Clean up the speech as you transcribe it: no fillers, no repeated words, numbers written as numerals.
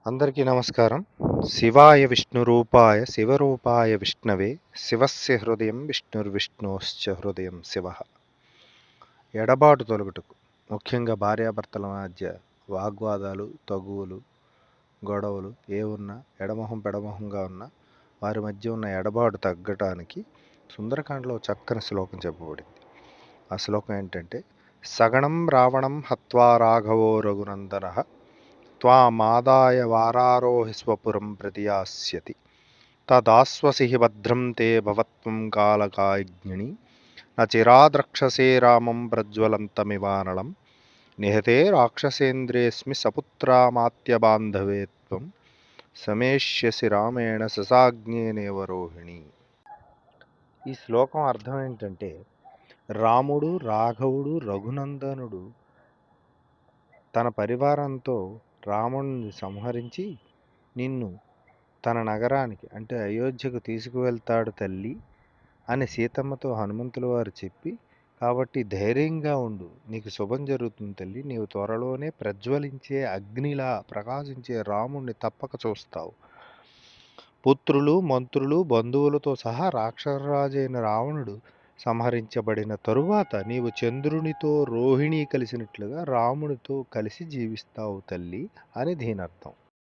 అందరికీ నమస్కారం. శివాయ విష్ణురూపాయ శివరూపాయ విష్ణవే శివస్య హృదయం విష్ణుర్విష్ణోశ్చ హృదయం శివః. ఎడబాటు తొలగుటకు, ముఖ్యంగా భార్యాభర్తల మధ్య వాగ్వాదాలు, తగువులు, గొడవలు ఉన్నా, ఎడమొహం పెడమొహంగా ఉన్నా వారి మధ్య ఉన్న ఎడబాటు తగ్గటానికి సుందరకాండలో చక్కని శ్లోకం చెప్పబడింది. ఆ శ్లోకం ఏంటంటే, సగణం రావణం హత్వా రాఘవో రఘునందనః త్వామాదాయ వారారోహి స్వపురం ప్రతియాస్యతి తదాస్వసి భద్రం తే భవత్వం కాలకాజ్ఞిని నచిరాద్రక్షసే రామం ప్రజ్వలంతమివానళం నిహతే రాక్షసేంద్రేస్మి సపుత్రామాత్యబాంధవే త్వం సమేష్యసి రామేణ ససాజ్ఞేనేవ రోహిణి. ఈ శ్లోకం అర్థం ఏంటంటే, రాముడు, రాఘవుడు, రఘునందనుడు తన పరివారంతో రావణుని సంహరించి నిన్ను తన నగరానికి అంటే అయోధ్యకు తీసుకువెళ్తాడు తల్లి అని సీతమ్మతో హనుమంతుల వారు చెప్పి, కాబట్టి ధైర్యంగా ఉండు, నీకు శుభం జరుగుతుంది తల్లి, నీవు త్వరలోనే ప్రజ్వలించే అగ్నిలా ప్రకాశించే రాముణ్ణి తప్పక చూస్తావు. పుత్రులు, మంత్రులు, బంధువులతో సహా రాక్షసరాజైన రావణుడు సంహరించబడిన తరువాత నీవు చంద్రునితో రోహిణి కలిసినట్లుగా రామునితో కలిసి జీవిస్తావు తల్లి అని దీనర్థం.